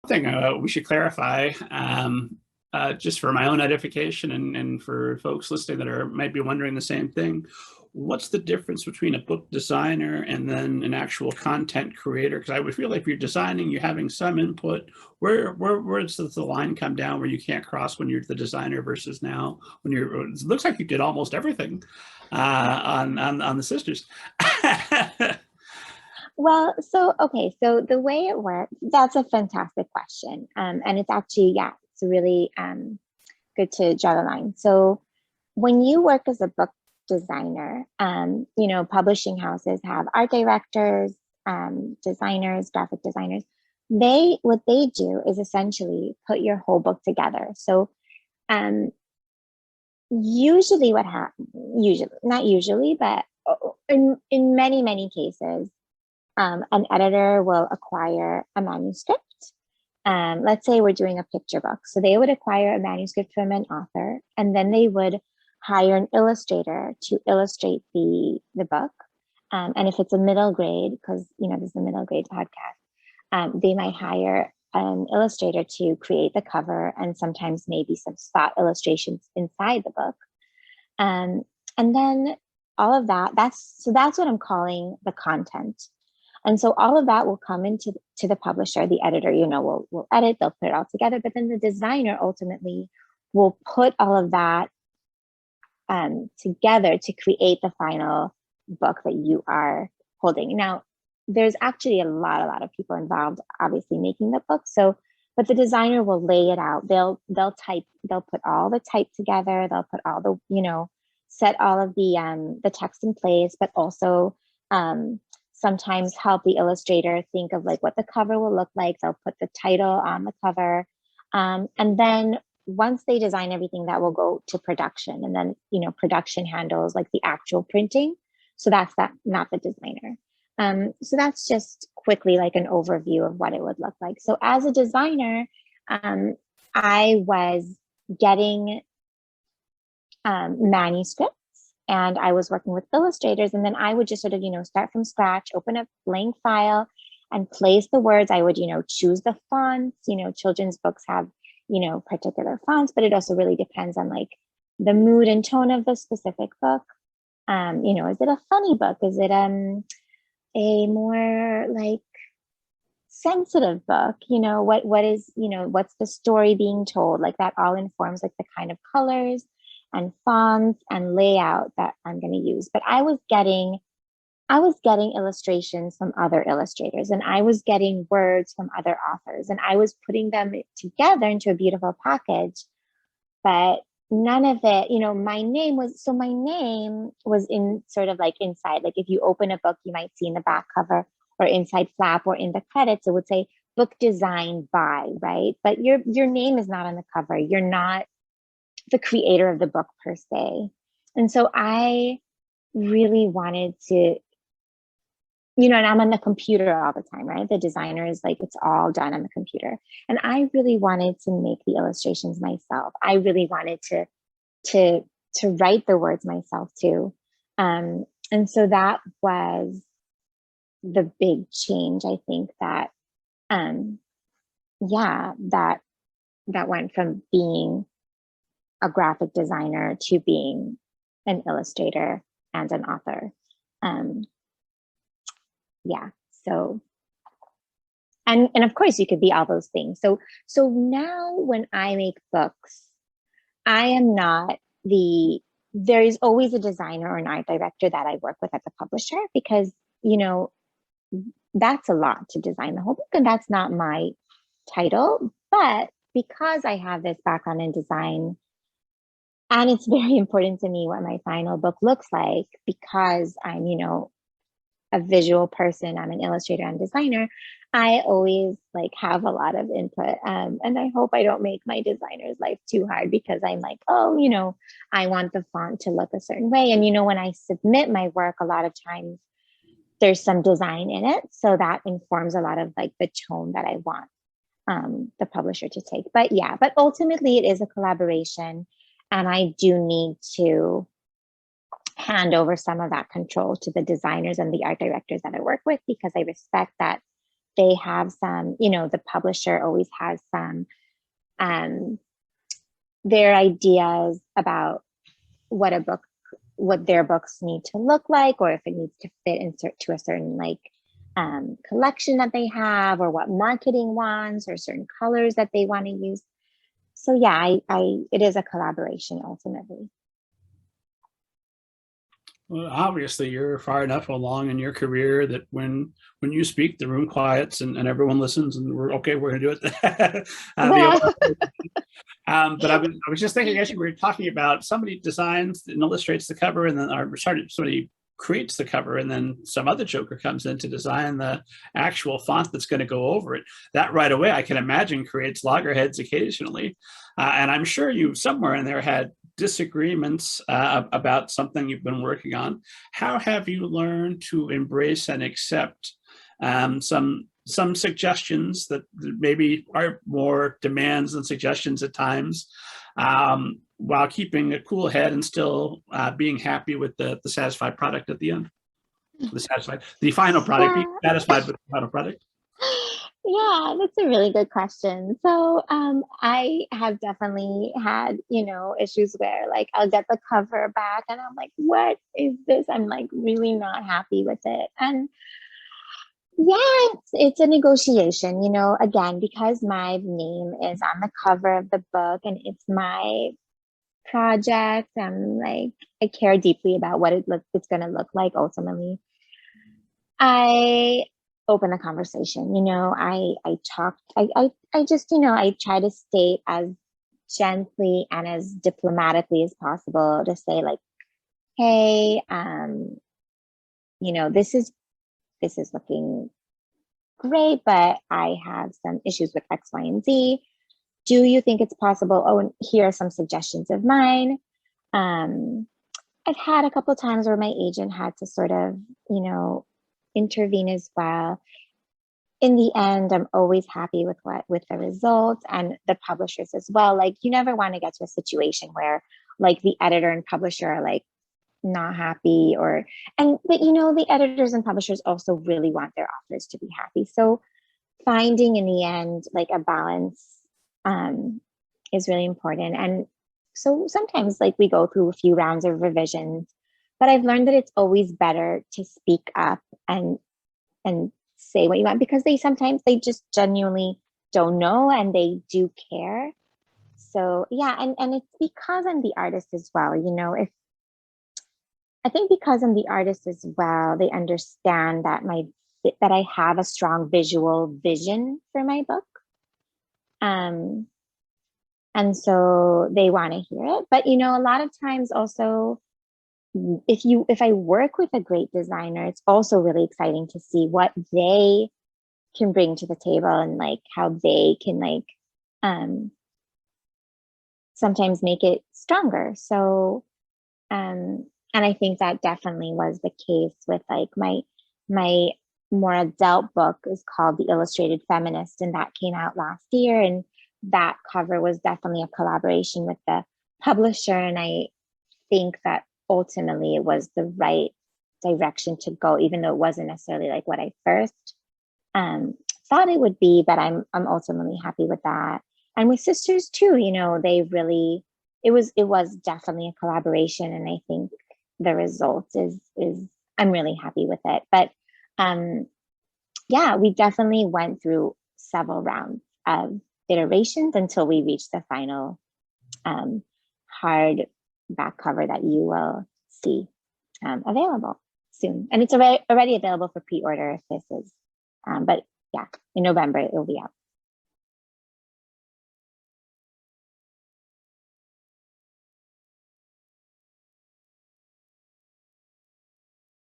thing we should clarify, just for my own edification and for folks listening that might be wondering the same thing. What's the difference between a book designer and then an actual content creator? Because I would feel like if you're designing, you're having some input. Where does the line come down where you can't cross when you're the designer versus now when you're? It looks like you did almost everything on the sisters. Well, so the way it works, that's a fantastic question. And it's actually, yeah, it's really good to draw the line. So when you work as a book designer, publishing houses have art directors, designers, graphic designers. What they do is essentially put your whole book together. So usually what happens, not usually, but in many cases, an editor will acquire a manuscript. Let's say we're doing a picture book. So they would acquire a manuscript from an author, and then they would hire an illustrator to illustrate the book. And if it's a middle grade, because this is a middle grade podcast, they might hire an illustrator to create the cover and sometimes maybe some spot illustrations inside the book. And then all of that's what I'm calling the content. And so all of that will come into the publisher. The editor, will edit, they'll put it all together, but then the designer ultimately will put all of that together to create the final book that you are holding. Now, there's actually a lot of people involved, obviously, making the book. So, but the designer will lay it out. They'll put all the type together. They'll put all the, set all of the text in place, but also sometimes help the illustrator think of like what the cover will look like. They'll put the title on the cover. And then once they design everything, that will go to production. And then, production handles like the actual printing. So that's not the designer. So that's just quickly like an overview of what it would look like. So as a designer, I was getting manuscripts, and I was working with illustrators, and then I would just sort of, start from scratch, open a blank file and place the words. I would, choose the fonts. Children's books have, particular fonts, but it also really depends on like the mood and tone of the specific book. Is it a funny book? Is it a more like sensitive book? What is, what's the story being told? Like that all informs like the kind of colors and fonts and layout that I'm going to use. But I was getting illustrations from other illustrators, and I was getting words from other authors, and I was putting them together into a beautiful package. But none of it, my name was in sort of like inside, like if you open a book, you might see in the back cover or inside flap or in the credits, it would say book designed by, right? But your name is not on the cover. You're not the creator of the book per se. And so I really wanted to, and I'm on the computer all the time, right? The designer is like, it's all done on the computer. And I really wanted to make the illustrations myself. I really wanted to write the words myself too. And so that was the big change, I think, that, that went from being a graphic designer to being an illustrator and an author. So, and of course you could be all those things. So now when I make books, I am not there is always a designer or an art director that I work with at the publisher, because, that's a lot to design the whole book, and that's not my title. But because I have this background in design, and it's very important to me what my final book looks like, because I'm, a visual person, I'm an illustrator and designer, I always like have a lot of input. And I hope I don't make my designer's life too hard, because I'm like, oh, I want the font to look a certain way. And, when I submit my work, a lot of times there's some design in it. So that informs a lot of like the tone that I want the publisher to take. But ultimately it is a collaboration. And I do need to hand over some of that control to the designers and the art directors that I work with, because I respect that they have some, you know, the publisher always has some their ideas about what their books need to look like, or if it needs to fit to a certain like collection that they have, or what marketing wants, or certain colors that they want to use. So yeah, it is a collaboration ultimately. Well, obviously, you're far enough along in your career that when you speak, the room quiets and everyone listens, and we're okay. We're going to do it. But I was just thinking, actually, we were talking about somebody designs and illustrates the cover, and then somebody creates the cover, and then some other joker comes in to design the actual font that's going to go over it. That right away, I can imagine, creates loggerheads occasionally. And I'm sure you somewhere in there had disagreements about something you've been working on. How have you learned to embrace and accept some suggestions that maybe are more demands than suggestions at times, while keeping a cool head and still being happy with the satisfied product at the end? The final product, being satisfied with the final product? Yeah, that's a really good question. So I have definitely had, you know, issues where like I'll get the cover back and I'm like, what is this? I'm like really not happy with it. And yeah, it's a negotiation, you know, again, because my name is on the cover of the book and it's my project. I'm like, I care deeply about what it's going to look like ultimately. I open a conversation, you know, I just, you know, I try to state as gently and as diplomatically as possible to say like, hey, you know, this is looking great, but I have some issues with X, Y, and Z. Do you think it's possible? Oh, and here are some suggestions of mine. I've had a couple of times where my agent had to sort of, you know, intervene as well. In the end, I'm always happy with the results, and the publishers as well. Like, you never want to get to a situation where like the editor and publisher are like not happy, but you know, the editors and publishers also really want their authors to be happy. So finding in the end like a balance is really important. And so sometimes like we go through a few rounds of revisions, but I've learned that it's always better to speak up and say what you want, because they just genuinely don't know and they do care. So yeah, and it's because I'm the artist as well, you know, I think because I'm the artist as well, they understand that I have a strong visual vision for my book. And so they want to hear it. But you know, a lot of times also, if I work with a great designer, it's also really exciting to see what they can bring to the table and like how they can like sometimes make it stronger. So and I think that definitely was the case with like my more adult book is called The Illustrated Feminist, and that came out last year, and that cover was definitely a collaboration with the publisher, and I think that ultimately it was the right direction to go, even though it wasn't necessarily like what I first thought it would be, but I'm ultimately happy with that. And with Sisters too, you know, they really, it was definitely a collaboration, and I think the result is I'm really happy with it. But yeah, we definitely went through several rounds of iterations until we reached the final hard back cover that you will see available soon. And it's already available for pre-order if this is, but yeah, in November it will be out.